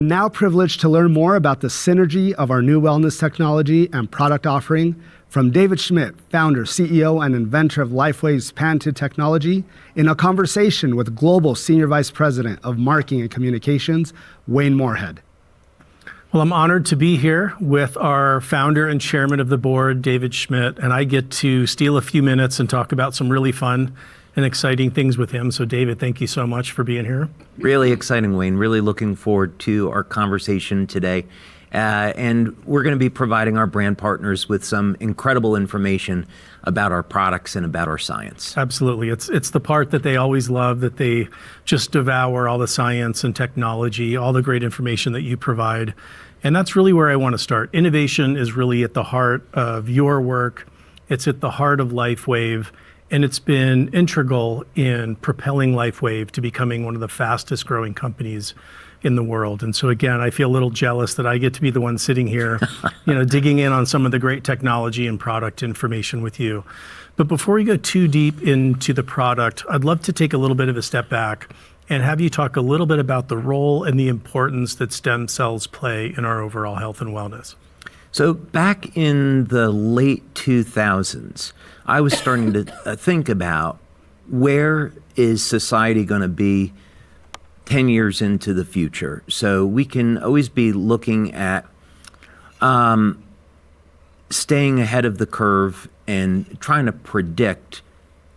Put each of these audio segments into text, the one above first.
Now privileged to learn more about the synergy of our new wellness technology and product offering from David Schmidt, founder, CEO, and inventor of LifeWave's patented technology, in a conversation with Global Senior Vice President of Marketing and Communications, Wayne Moorhead. Well, I'm honored to be here with our founder and chairman of the board, David Schmidt, and I get to steal a few minutes and talk about some really fun and exciting things with him. So David, thank you so much for being here. Really exciting, Wayne. Really looking forward to our conversation today. And we're going to be providing our brand partners with some incredible information about our products and about our science. Absolutely. It's the part that they always love, that they just devour all the science and technology, all the great information that you provide. And that's really where I want to start. Innovation is really at the heart of your work. It's at the heart of LifeWave. And it's been integral in propelling LifeWave to becoming one of the fastest growing companies in the world. And so again, I feel a little jealous that I get to be the one sitting here, digging in on some of the great technology and product information with you. But before we go too deep into the product, I'd love to take a little bit of a step back and have you talk a little bit about the role and the importance that stem cells play in our overall health and wellness. So back in the late 2000s, I was starting to think about where is society going to be 10 years into the future. So we can always be looking at staying ahead of the curve and trying to predict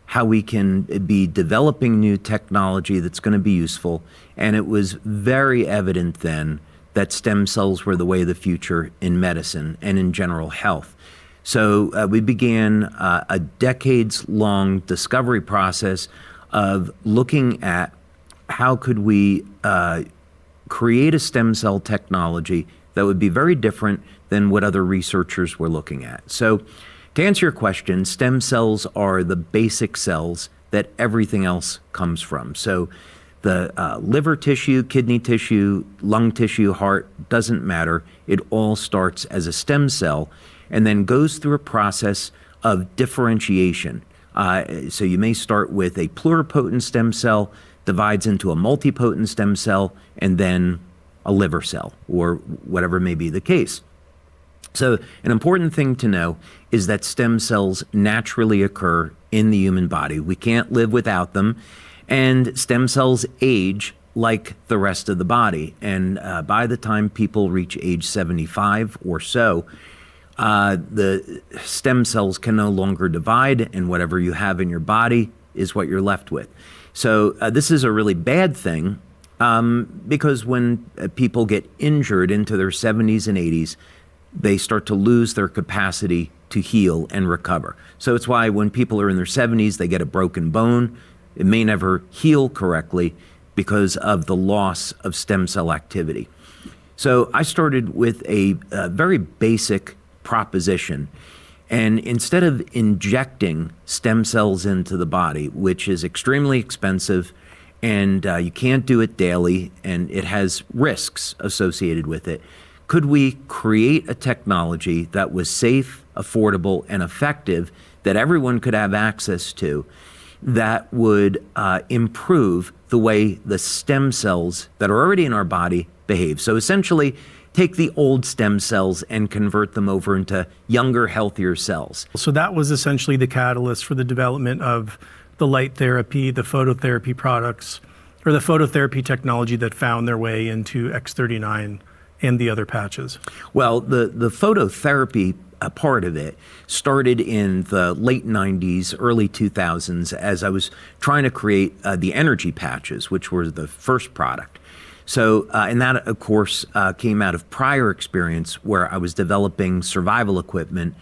how we can be developing new technology that's going to be useful. And it was very evident then that stem cells were the way of the future in medicine and in general health. So we began a decades-long discovery process of looking at how could we create a stem cell technology that would be very different than what other researchers were looking at. So to answer your question, stem cells are the basic cells that everything else comes from. So the liver tissue, kidney tissue, lung tissue, heart, doesn't matter. It all starts as a stem cell and then goes through a process of differentiation. So you may start with a pluripotent stem cell, divides into a multipotent stem cell, and then a liver cell, or whatever may be the case. So an important thing to know is that stem cells naturally occur in the human body. We can't live without them. And stem cells age like the rest of the body. And by the time people reach age 75 or so, the stem cells can no longer divide, and whatever you have in your body is what you're left with. So this is a really bad thing because when people get injured into their 70s and 80s, they start to lose their capacity to heal and recover. So it's why when people are in their 70s, they get a broken bone. It may never heal correctly because of the loss of stem cell activity. So I started with a very basic proposition. And instead of injecting stem cells into the body, which is extremely expensive and you can't do it daily and it has risks associated with it, could we create a technology that was safe, affordable, and effective that everyone could have access to, that would improve the way the stem cells that are already in our body behave? So essentially, take the old stem cells and convert them over into younger, healthier cells. So that was essentially the catalyst for the development of the light therapy, the phototherapy products, or the phototherapy technology that found their way into X39 and the other patches. Well, the phototherapy part of it started in the late 90s, early 2000s, as I was trying to create the energy patches, which were the first product. So, and that, of course, came out of prior experience where I was developing survival equipment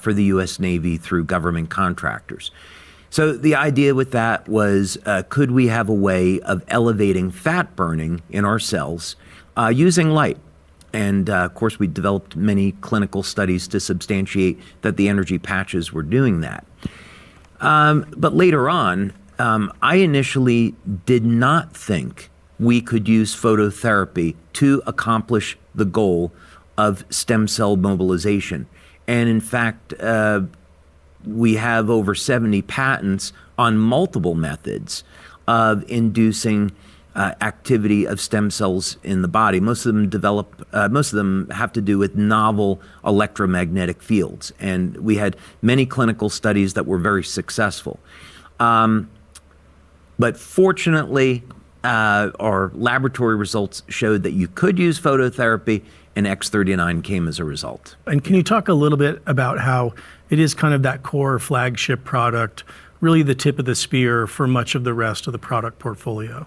for the U.S. Navy through government contractors. So the idea with that was, could we have a way of elevating fat burning in our cells using light? And of course, we developed many clinical studies to substantiate that the energy patches were doing that. But later on, I initially did not think we could use phototherapy to accomplish the goal of stem cell mobilization. And in fact, we have over 70 patents on multiple methods of inducing activity of stem cells in the body. Most of them have to do with novel electromagnetic fields. And we had many clinical studies that were very successful. But fortunately, our laboratory results showed that you could use phototherapy, and X39 came as a result. And can you talk a little bit about how it is kind of that core flagship product, really the tip of the spear for much of the rest of the product portfolio?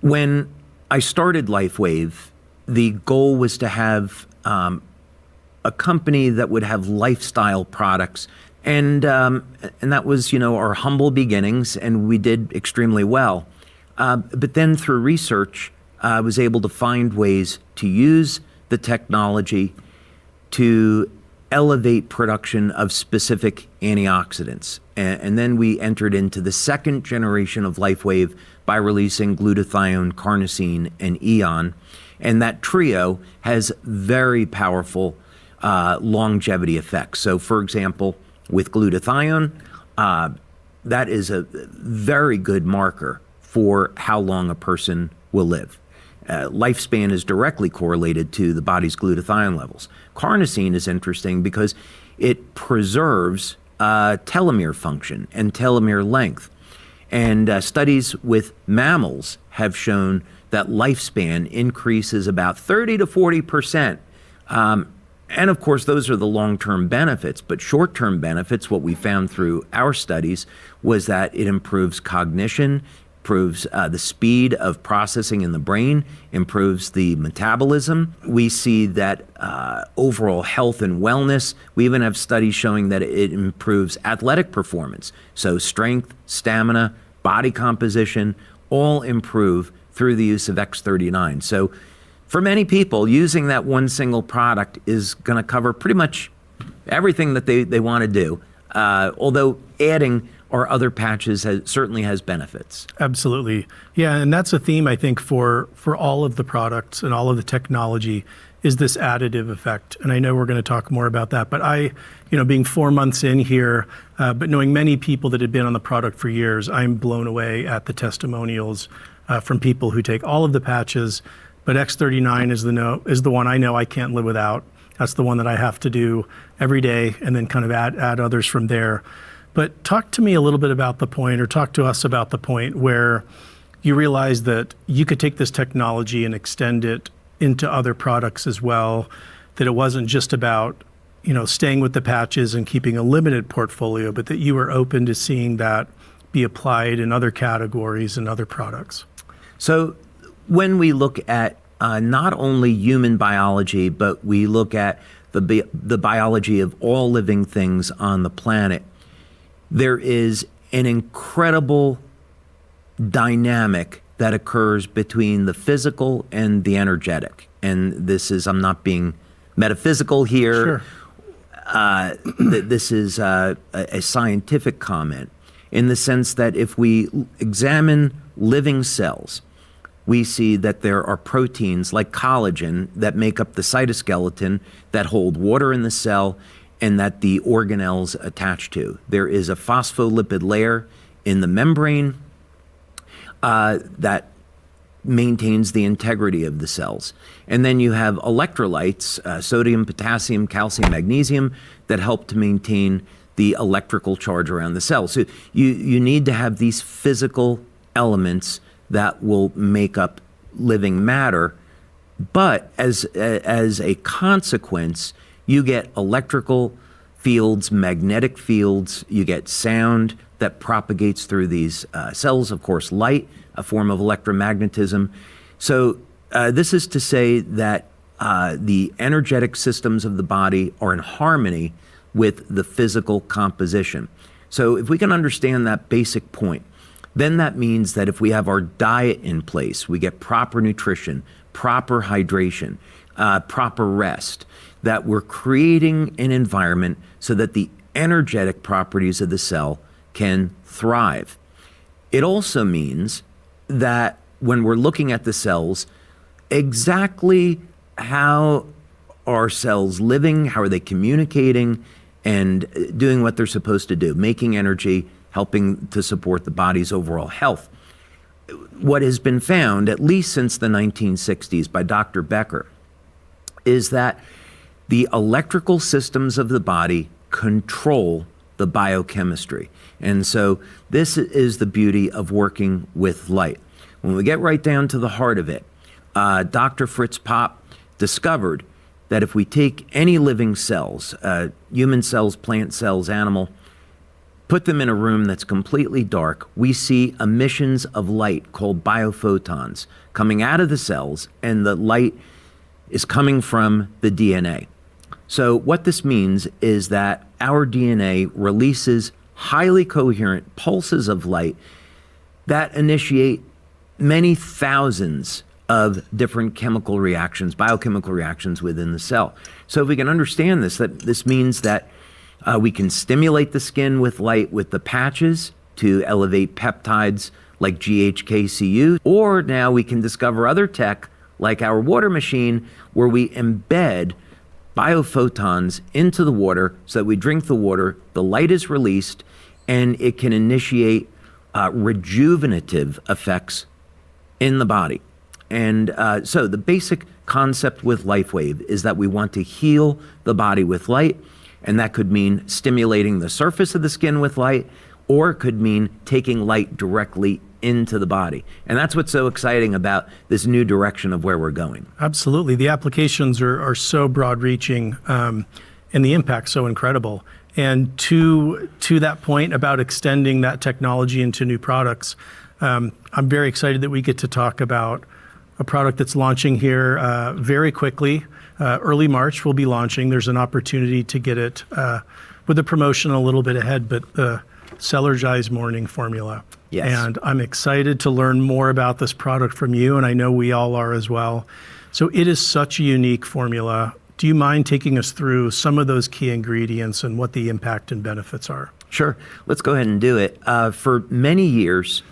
When I started LifeWave, the goal was to have a company that would have lifestyle products, and that was, our humble beginnings, and we did extremely well. But then through research, I was able to find ways to use the technology to elevate production of specific antioxidants. And then we entered into the second generation of LifeWave by releasing glutathione, carnosine, and eon. And that trio has very powerful longevity effects. So for example, with glutathione, that is a very good marker for how long a person will live. Lifespan is directly correlated to the body's glutathione levels. Carnosine is interesting because it preserves telomere function and telomere length. And studies with mammals have shown that lifespan increases about 30 to 40%. And of course, those are the long-term benefits. But short-term benefits, what we found through our studies was that it improves cognition, improves the speed of processing in the brain, improves the metabolism. We see that overall health and wellness. We even have studies showing that it improves athletic performance. So strength, stamina, body composition, all improve through the use of X39. So for many people, using that one single product is going to cover pretty much everything that they want to do, although adding or other patches certainly has benefits. Absolutely. Yeah, and that's a theme, I think, for all of the products and all of the technology is this additive effect. And I know we're going to talk more about that, but being 4 months in here, but knowing many people that had been on the product for years, I'm blown away at the testimonials from people who take all of the patches, but X39 is the one I know I can't live without. That's the one that I have to do every day and then kind of add others from there. But talk to me a little bit about the point, or talk to us about the point where you realize that you could take this technology and extend it into other products as well, that it wasn't just about, staying with the patches and keeping a limited portfolio, but that you were open to seeing that be applied in other categories and other products. So when we look at not only human biology, but we look at the biology of all living things on the planet, there is an incredible dynamic that occurs between the physical and the energetic. And this is, I'm not being metaphysical here. Sure. This is a scientific comment in the sense that if we examine living cells, we see that there are proteins like collagen that make up the cytoskeleton that hold water in the cell and that the organelles attach to. There is a phospholipid layer in the membrane that maintains the integrity of the cells. And then you have electrolytes, sodium, potassium, calcium, magnesium, that help to maintain the electrical charge around the cell. So you need to have these physical elements that will make up living matter. But as a consequence, you get electrical fields, magnetic fields, you get sound that propagates through these cells, of course, light, a form of electromagnetism. So this is to say that the energetic systems of the body are in harmony with the physical composition. So if we can understand that basic point, then that means that if we have our diet in place, we get proper nutrition, proper hydration, proper rest, that we're creating an environment so that the energetic properties of the cell can thrive. It also means that when we're looking at the cells, exactly how are cells living, how are they communicating, and doing what they're supposed to do, making energy, helping to support the body's overall health. what has been found, at least since the 1960s by Dr. Becker, is that the electrical systems of the body control the biochemistry. And so this is the beauty of working with light. When we get right down to the heart of it, Dr. Fritz Popp discovered that if we take any living cells, human cells, plant cells, animal, put them in a room that's completely dark, we see emissions of light called biophotons coming out of the cells, and the light is coming from the DNA. So what this means is that our DNA releases highly coherent pulses of light that initiate many thousands of different chemical reactions, biochemical reactions within the cell. So if we can understand this, that this means that we can stimulate the skin with light with the patches to elevate peptides like GHKCU, or now we can discover other tech like our water machine where we embed biophotons into the water so that we drink the water, the light is released, and it can initiate rejuvenative effects in the body. And so the basic concept with LifeWave is that we want to heal the body with light, and that could mean stimulating the surface of the skin with light, or it could mean taking light directly into the body. And that's what's so exciting about this new direction of where we're going. Absolutely. The applications are so broad-reaching, and the impact so incredible. And to that point about extending that technology into new products, I'm very excited that we get to talk about a product that's launching here very quickly. Early March we'll be launching. There's an opportunity to get it with the promotion a little bit ahead, but the Celergize Morning Formula. Yes. And I'm excited to learn more about this product from you, and I know we all are as well. So it is such a unique formula. Do you mind taking us through some of those key ingredients and what the impact and benefits are? Sure. Let's go ahead and do it. For many years,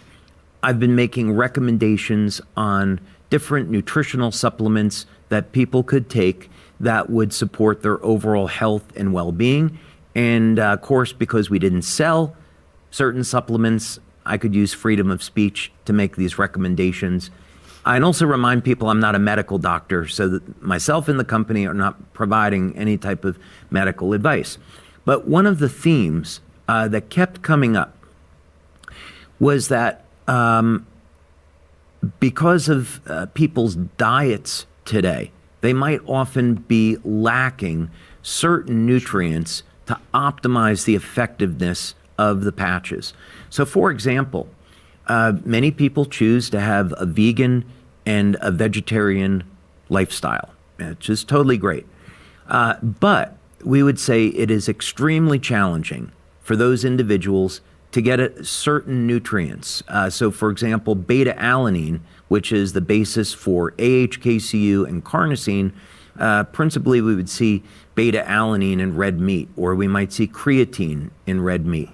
I've been making recommendations on different nutritional supplements that people could take that would support their overall health and well-being. And of course, because we didn't sell certain supplements, I could use freedom of speech to make these recommendations. And also remind people I'm not a medical doctor, so that myself and the company are not providing any type of medical advice. But one of the themes that kept coming up was that because of people's diets today, they might often be lacking certain nutrients to optimize the effectiveness of the patches. So for example, many people choose to have a vegan and a vegetarian lifestyle, which is totally great. But we would say it is extremely challenging for those individuals to get certain nutrients. So for example, beta-alanine, which is the basis for AHKCU and carnosine, principally we would see beta-alanine in red meat, or we might see creatine in red meat.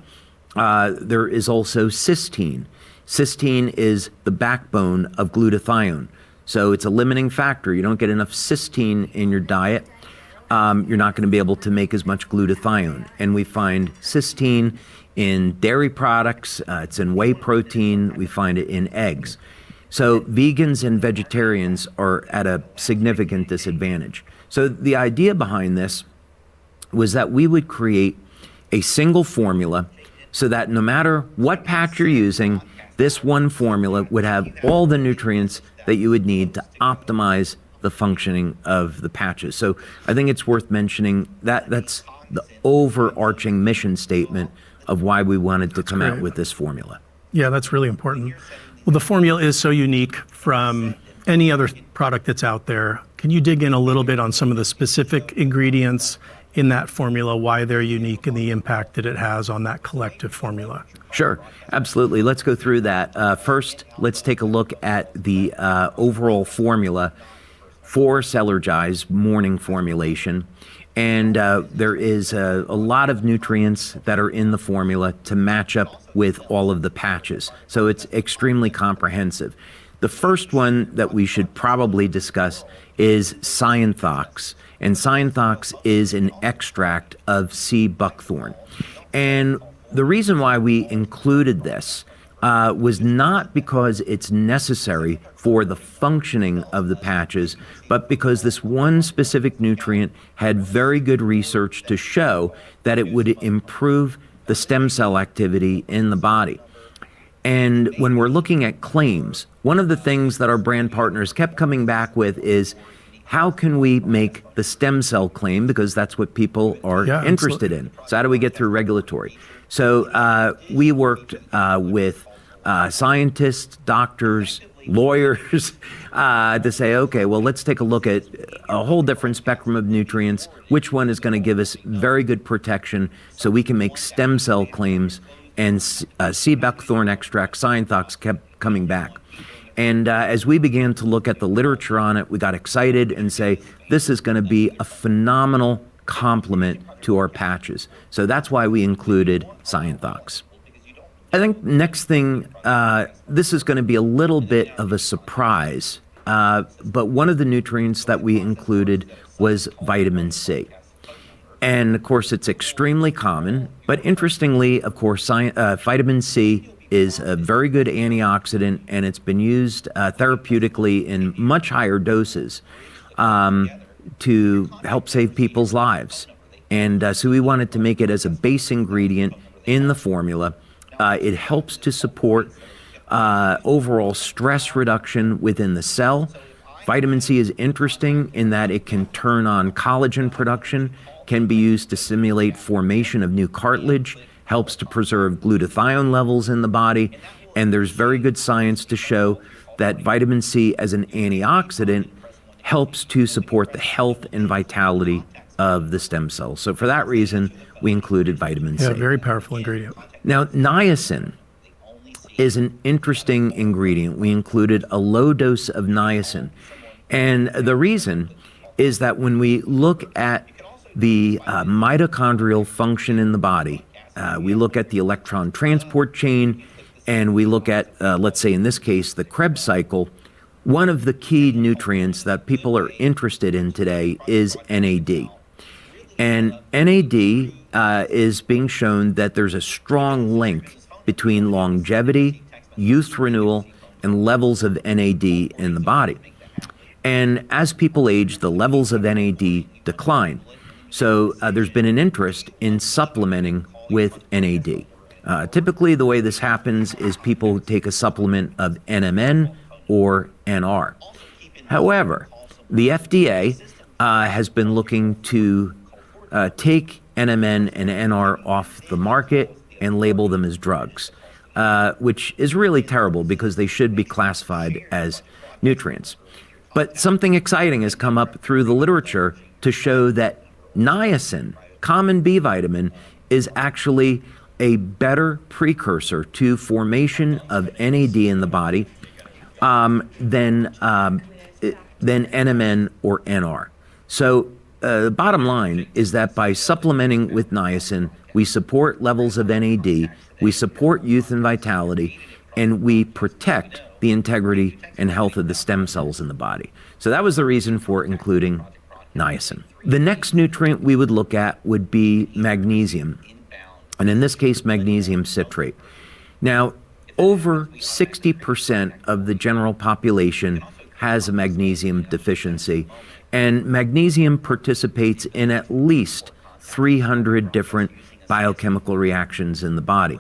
There is also cysteine. Cysteine is the backbone of glutathione. So it's a limiting factor. You don't get enough cysteine in your diet, you're not going to be able to make as much glutathione. And we find cysteine in dairy products, it's in whey protein, we find it in eggs. So vegans and vegetarians are at a significant disadvantage. So the idea behind this was that we would create a single formula so that no matter what patch you're using, this one formula would have all the nutrients that you would need to optimize the functioning of the patches. So I think it's worth mentioning that that's the overarching mission statement of why we wanted to come out with this formula. Yeah, that's really important. Well, the formula is so unique from any other product that's out there. Can you dig in a little bit on some of the specific ingredients in that formula, why they're unique, and the impact that it has on that collective formula? Sure, absolutely. Let's go through that. First, let's take a look at the overall formula for Celergize morning formulation. And there is a lot of nutrients that are in the formula to match up with all of the patches. So it's extremely comprehensive. The first one that we should probably discuss is Cyanothox. And Cyanothox is an extract of sea buckthorn. And the reason why we included this was not because it's necessary for the functioning of the patches, but because this one specific nutrient had very good research to show that it would improve the stem cell activity in the body. And when we're looking at claims, one of the things that our brand partners kept coming back with is, how can we make the stem cell claim? Because that's what people are interested in. So how do we get through regulatory? So we worked with scientists, doctors, lawyers to say, okay, well, let's take a look at a whole different spectrum of nutrients. Which one is going to give us very good protection so we can make stem cell claims? And sea buckthorn extract, Scienthox, kept coming back. And as we began to look at the literature on it, we got excited and say, this is going to be a phenomenal complement to our patches. So that's why we included Scienthox. I think next thing, this is going to be a little bit of a surprise, but one of the nutrients that we included was vitamin C. And of course, it's extremely common, but interestingly, of course, vitamin C is a very good antioxidant, and it's been used therapeutically in much higher doses to help save people's lives. And so we wanted to make it as a base ingredient in the formula. It helps to support overall stress reduction within the cell. Vitamin C is interesting in that it can turn on collagen production, can be used to stimulate formation of new cartilage, helps to preserve glutathione levels in the body, and there's very good science to show that vitamin C as an antioxidant helps to support the health and vitality of the stem cells. So for that reason, we included vitamin C. Yeah, very powerful ingredient. Now, niacin is an interesting ingredient. We included a low dose of niacin. And the reason is that when we look at the mitochondrial function in the body, we look at the electron transport chain, and we look at, let's say in this case, the Krebs cycle. One of the key nutrients that people are interested in today is NAD. And NAD is being shown that there's a strong link between longevity, youth renewal, and levels of NAD in the body. And as people age, the levels of NAD decline. So there's been an interest in supplementing with NAD. Typically, the way this happens is people take a supplement of NMN or NR. However, the FDA has been looking to take NMN and NR off the market and label them as drugs, which is really terrible because they should be classified as nutrients. But something exciting has come up through the literature to show that niacin, common B vitamin, is actually a better precursor to formation of NAD in the body than NMN or NR. So the bottom line is that by supplementing with niacin, we support levels of NAD, we support youth and vitality, and we protect the integrity and health of the stem cells in the body. So that was the reason for including niacin. The next nutrient we would look at would be magnesium, and in this case, magnesium citrate. Now, over 60% of the general population has a magnesium deficiency, and magnesium participates in at least 300 different biochemical reactions in the body.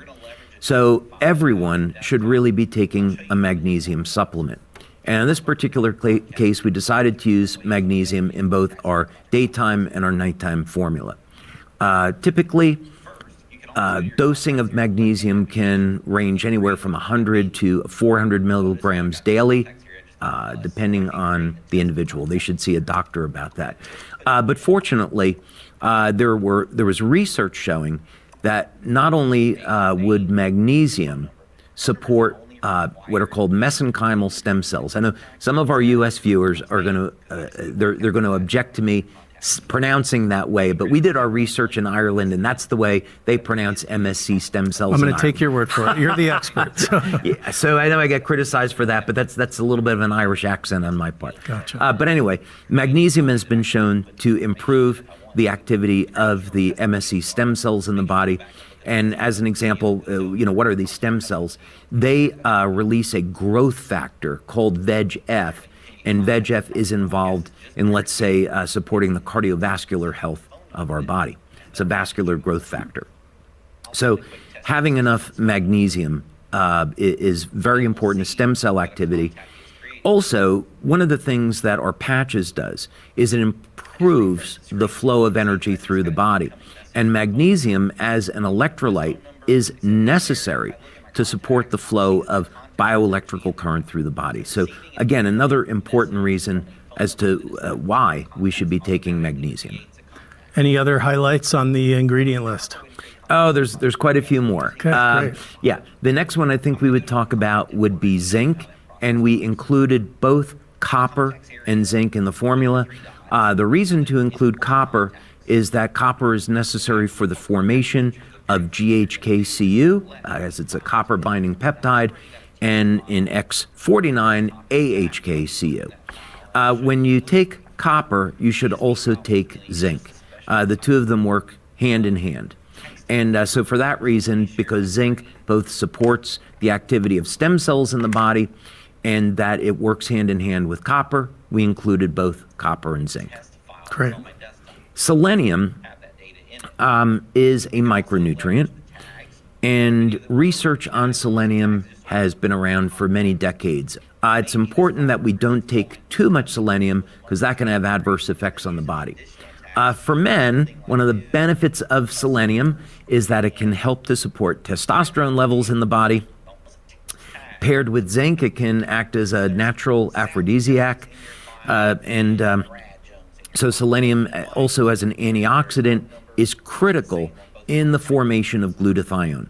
So everyone should really be taking a magnesium supplement. And in this particular case, we decided to use magnesium in both our daytime and our nighttime formula. Typically, dosing of magnesium can range anywhere from 100 to 400 milligrams daily, depending on the individual. They should see a doctor about that. But fortunately, there was research showing that not only would magnesium support what are called mesenchymal stem cells. I know some of our U.S. viewers are going to they're going to object to me pronouncing that way, but we did our research in Ireland, and that's the way they pronounce MSC stem cells. I'm going to take your word for it. You're the expert. So. Yeah, so I know I get criticized for that, but that's a little bit of an Irish accent on my part. Gotcha. But anyway, magnesium has been shown to improve the activity of the MSC stem cells in the body. And as an example, what are these stem cells? They release a growth factor called VEGF, and VEGF is involved in, let's say, supporting the cardiovascular health of our body. It's a vascular growth factor. So having enough magnesium is very important to stem cell activity. Also, one of the things that our patches does is it improves the flow of energy through the body. And magnesium as an electrolyte is necessary to support the flow of bioelectrical current through the body. So again, another important reason as to why we should be taking magnesium. Any other highlights on the ingredient list? Oh, there's quite a few more. Okay, great. Yeah, the next one I think we would talk about would be zinc, and we included both copper and zinc in the formula. The reason to include copper is that copper is necessary for the formation of GHKCU, as it's a copper binding peptide, and in X49, AHKCU. When you take copper, you should also take zinc. The two of them work hand in hand. And so for that reason, because zinc both supports the activity of stem cells in the body and that it works hand in hand with copper, we included both copper and zinc. Great. Selenium is a micronutrient, and research on selenium has been around for many decades. It's important that we don't take too much selenium because that can have adverse effects on the body. For men, one of the benefits of selenium is that it can help to support testosterone levels in the body. Paired with zinc, it can act as a natural aphrodisiac. So selenium, also as an antioxidant, is critical in the formation of glutathione.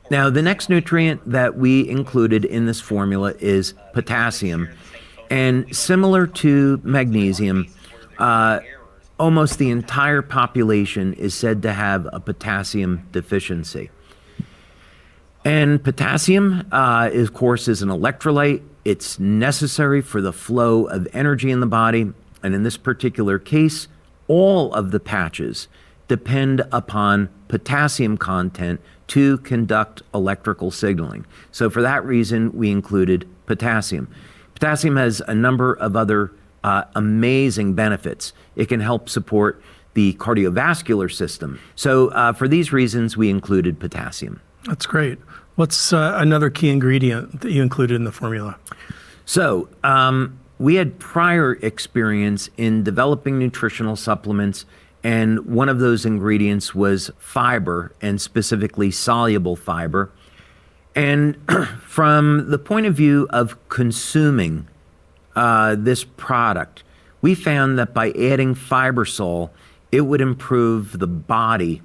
Now, the next nutrient that we included in this formula is potassium. And similar to magnesium, almost the entire population is said to have a potassium deficiency. And potassium, of course, is an electrolyte. It's necessary for the flow of energy in the body. And in this particular case, all of the patches depend upon potassium content to conduct electrical signaling. So for that reason, we included potassium. Potassium has a number of other amazing benefits. It can help support the cardiovascular system. So for these reasons, we included potassium. That's great. What's another key ingredient that you included in the formula? So we had prior experience in developing nutritional supplements, and one of those ingredients was fiber, and specifically soluble fiber. And from the point of view of consuming this product, we found that by adding Fibersol, it would improve the body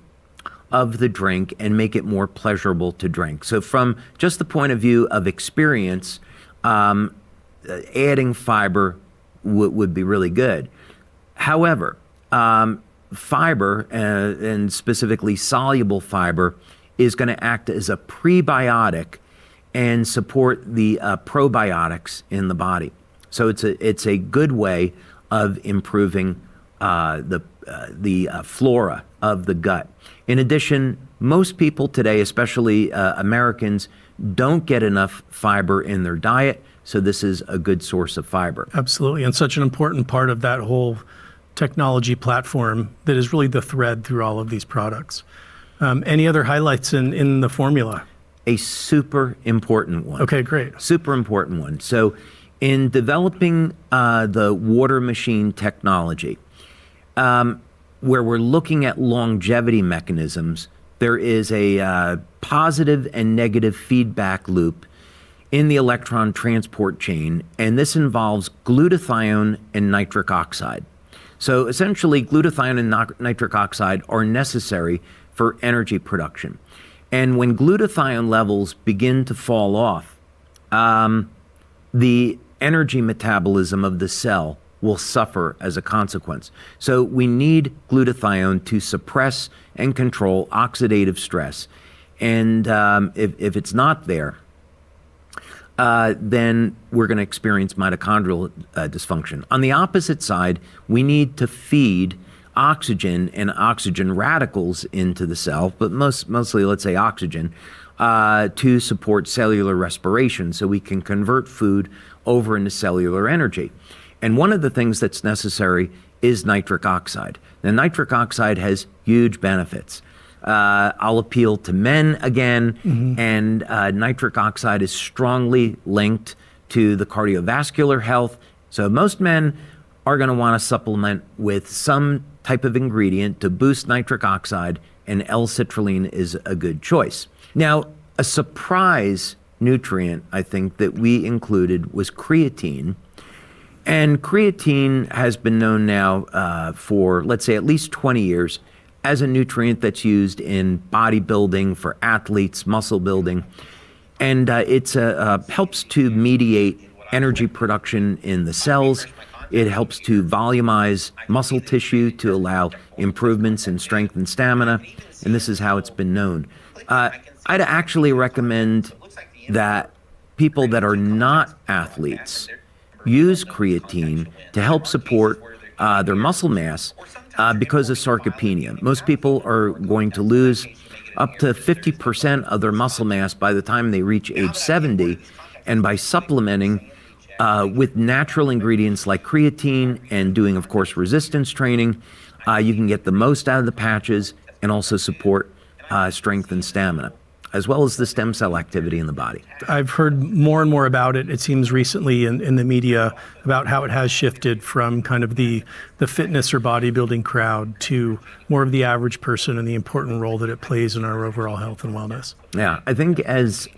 of the drink and make it more pleasurable to drink. So from just the point of view of experience, adding fiber would be really good. However, fiber, and specifically soluble fiber, is going to act as a prebiotic and support the probiotics in the body. So it's a good way of improving the flora of the gut. In addition, most people today, especially Americans, don't get enough fiber in their diet, so this is a good source of fiber. Absolutely, and such an important part of that whole technology platform that is really the thread through all of these products. Any other highlights in the formula? A super important one. Okay, great. Super important one. So in developing the water machine technology, where we're looking at longevity mechanisms, there is a positive and negative feedback loop in the electron transport chain, and this involves glutathione and nitric oxide. So essentially, glutathione and nitric oxide are necessary for energy production. And when glutathione levels begin to fall off, the energy metabolism of the cell will suffer as a consequence. So we need glutathione to suppress and control oxidative stress. And if it's not there, then we're going to experience mitochondrial dysfunction. On the opposite side, we need to feed oxygen and oxygen radicals into the cell, but mostly, let's say oxygen, to support cellular respiration so we can convert food over into cellular energy. And one of the things that's necessary is nitric oxide. Now, nitric oxide has huge benefits. I'll appeal to men again, and nitric oxide is strongly linked to the cardiovascular health. So most men are going to want to supplement with some type of ingredient to boost nitric oxide, and L-citrulline is a good choice. Now, a surprise nutrient, I think, that we included was creatine. And creatine has been known now for, let's say, at least 20 years as a nutrient that's used in bodybuilding, for athletes, muscle building. And it helps to mediate energy production in the cells. It helps to volumize muscle tissue to allow improvements in strength and stamina. And this is how it's been known. I'd actually recommend that people that are not athletes use creatine to help support their muscle mass because of sarcopenia. Most people are going to lose up to 50% of their muscle mass by the time they reach age 70, and by supplementing with natural ingredients like creatine and doing, of course, resistance training, you can get the most out of the patches and also support strength and stamina, as well as the stem cell activity in the body. I've heard more and more about it, it seems recently in the media, about how it has shifted from kind of the fitness or bodybuilding crowd to more of the average person and the important role that it plays in our overall health and wellness. Yeah, I think as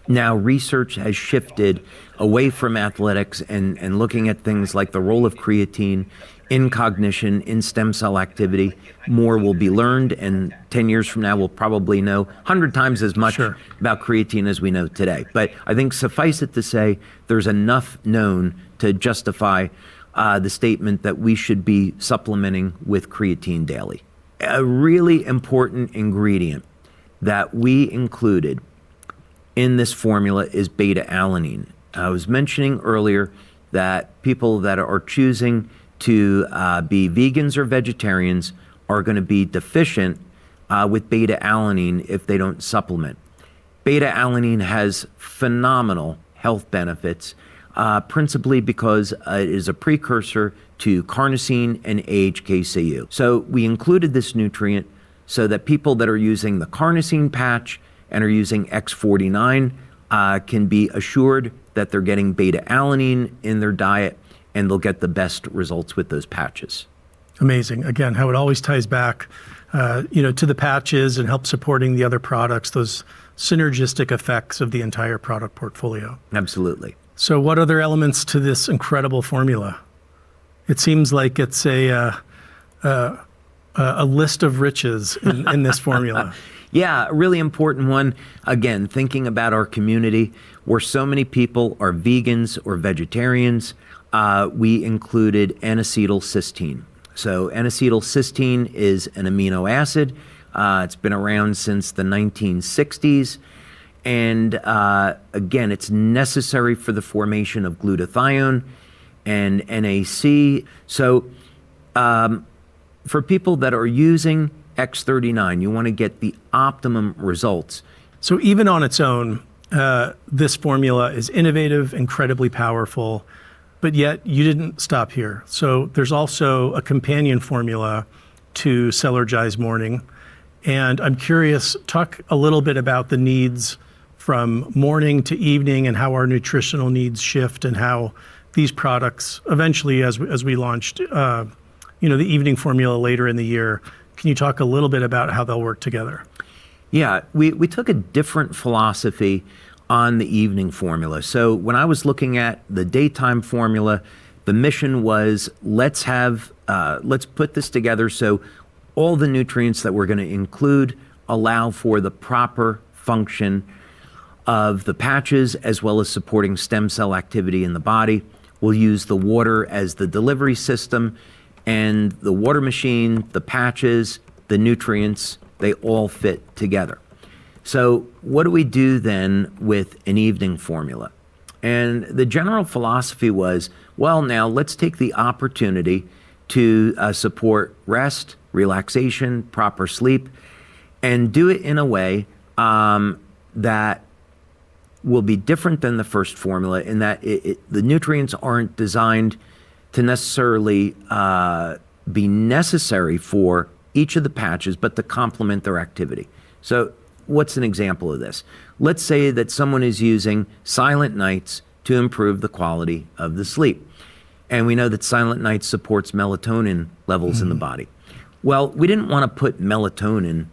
now research has shifted away from athletics and looking at things like the role of creatine in cognition, in stem cell activity, more will be learned, and 10 years from now we'll probably know 100 times as much about creatine as we know today. But I think suffice it to say, there's enough known to justify the statement that we should be supplementing with creatine daily. A really important ingredient that we included in this formula is beta-alanine. I was mentioning earlier that people that are choosing to be vegans or vegetarians are going to be deficient with beta-alanine if they don't supplement. Beta-alanine has phenomenal health benefits, principally because it is a precursor to carnosine and AHKCU. So we included this nutrient so that people that are using the carnosine patch and are using X49 can be assured that they're getting beta-alanine in their diet, and they'll get the best results with those patches. Amazing. Again, how it always ties back, to the patches and help supporting the other products, those synergistic effects of the entire product portfolio. Absolutely. So what other elements to this incredible formula? It seems like it's a list of riches in this formula. Yeah, a really important one. Again, thinking about our community where so many people are vegans or vegetarians, we included N-acetylcysteine. So N-acetylcysteine is an amino acid. It's been around since the 1960s. And again, it's necessary for the formation of glutathione and NAC. So for people that are using X39, you want to get the optimum results. So even on its own, this formula is innovative, incredibly powerful, but yet you didn't stop here. So there's also a companion formula to Cellergize Morning. And I'm curious, talk a little bit about the needs from morning to evening and how our nutritional needs shift and how these products eventually, as we launched, the evening formula later in the year. Can you talk a little bit about how they'll work together? Yeah, we took a different philosophy on the evening formula. So when I was looking at the daytime formula, the mission was let's put this together so all the nutrients that we're going to include allow for the proper function of the patches as well as supporting stem cell activity in the body. We'll use the water as the delivery system, and the water machine, the patches, the nutrients, they all fit together. So what do we do then with an evening formula? And the general philosophy was, well, now let's take the opportunity to support rest, relaxation, proper sleep, and do it in a way that will be different than the first formula in that the nutrients aren't designed to necessarily be necessary for each of the patches, but to complement their activity. So what's an example of this? Let's say that someone is using Silent Nights to improve the quality of the sleep. And we know that Silent Nights supports melatonin levels in the body. Well, we didn't want to put melatonin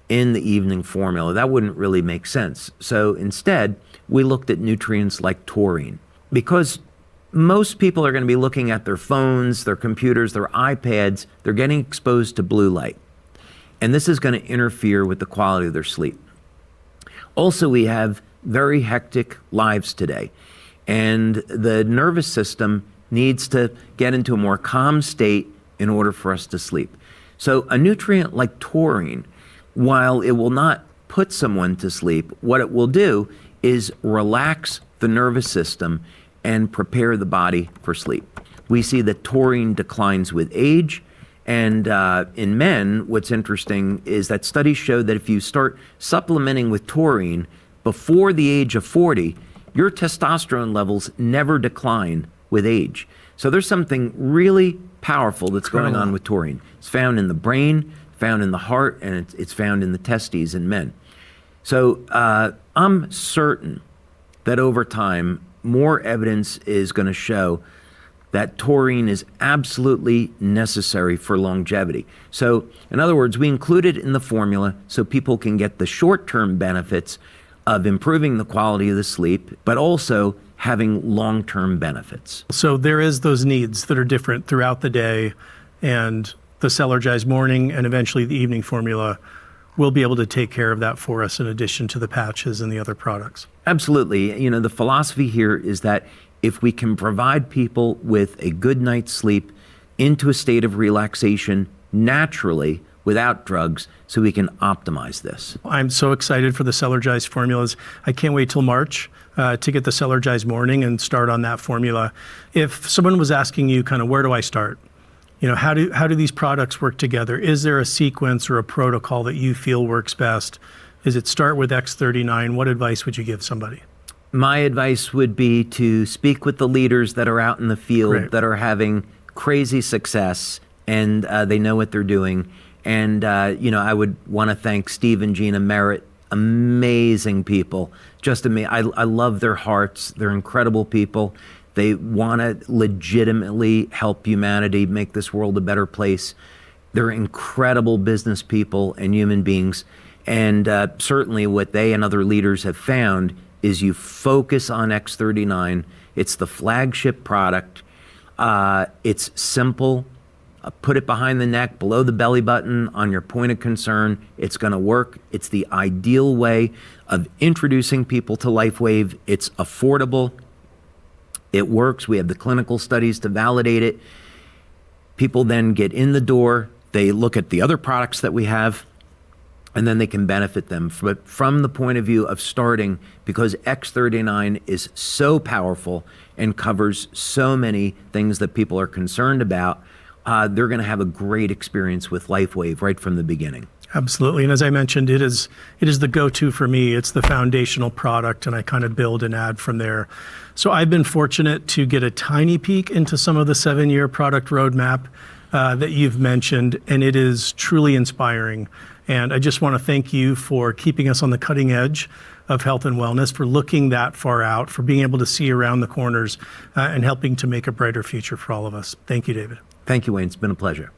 in the evening formula. That wouldn't really make sense. So instead, we looked at nutrients like taurine. Because most people are going to be looking at their phones, their computers, their iPads, they're getting exposed to blue light. And this is going to interfere with the quality of their sleep. Also, we have very hectic lives today. And the nervous system needs to get into a more calm state in order for us to sleep. So a nutrient like taurine, while it will not put someone to sleep, what it will do is relax the nervous system and prepare the body for sleep. We see that taurine declines with age. And in men, what's interesting is that studies show that if you start supplementing with taurine before the age of 40, your testosterone levels never decline with age. So there's something really powerful that's going on with taurine. It's found in the brain, found in the heart, and it's found in the testes in men. So I'm certain that over time, more evidence is going to show that taurine is absolutely necessary for longevity. So in other words, we include it in the formula so people can get the short-term benefits of improving the quality of the sleep, but also having long-term benefits. So there is those needs that are different throughout the day, and the Cell-Energized morning and eventually the evening formula will be able to take care of that for us in addition to the patches and the other products. Absolutely. You know, the philosophy here is that if we can provide people with a good night's sleep into a state of relaxation naturally without drugs, so we can optimize this. I'm so excited for the Cell-Energized formulas. I can't wait till March to get the Cell-Energized morning and start on that formula. If someone was asking you kind of where do I start? You know, how do these products work together? Is there a sequence or a protocol that you feel works best? Is it start with X39? What advice would you give somebody? My advice would be to speak with the leaders that are out in the field Great. that are having crazy success and they know what they're doing. And, you know, I would want to thank Steve and Gina Merritt, amazing people. Just amazing. I love their hearts. They're incredible people. They want to legitimately help humanity, make this world a better place. They're incredible business people and human beings. And certainly what they and other leaders have found is you focus on X39. It's the flagship product. It's simple. Put it behind the neck, below the belly button, on your point of concern. It's going to work. It's the ideal way of introducing people to LifeWave. It's affordable. It works. We have the clinical studies to validate it. People then get in the door. They look at the other products that we have, and then they can benefit them. But from the point of view of starting, because X39 is so powerful and covers so many things that people are concerned about, they're going to have a great experience with LifeWave right from the beginning. Absolutely. And as I mentioned, it is the go-to for me. It's the foundational product, and I kind of build and add from there. So I've been fortunate to get a tiny peek into some of the 7-year product roadmap that you've mentioned, and it is truly inspiring. And I just want to thank you for keeping us on the cutting edge of health and wellness, for looking that far out, for being able to see around the corners and helping to make a brighter future for all of us. Thank you, David. Thank you, Wayne. It's been a pleasure.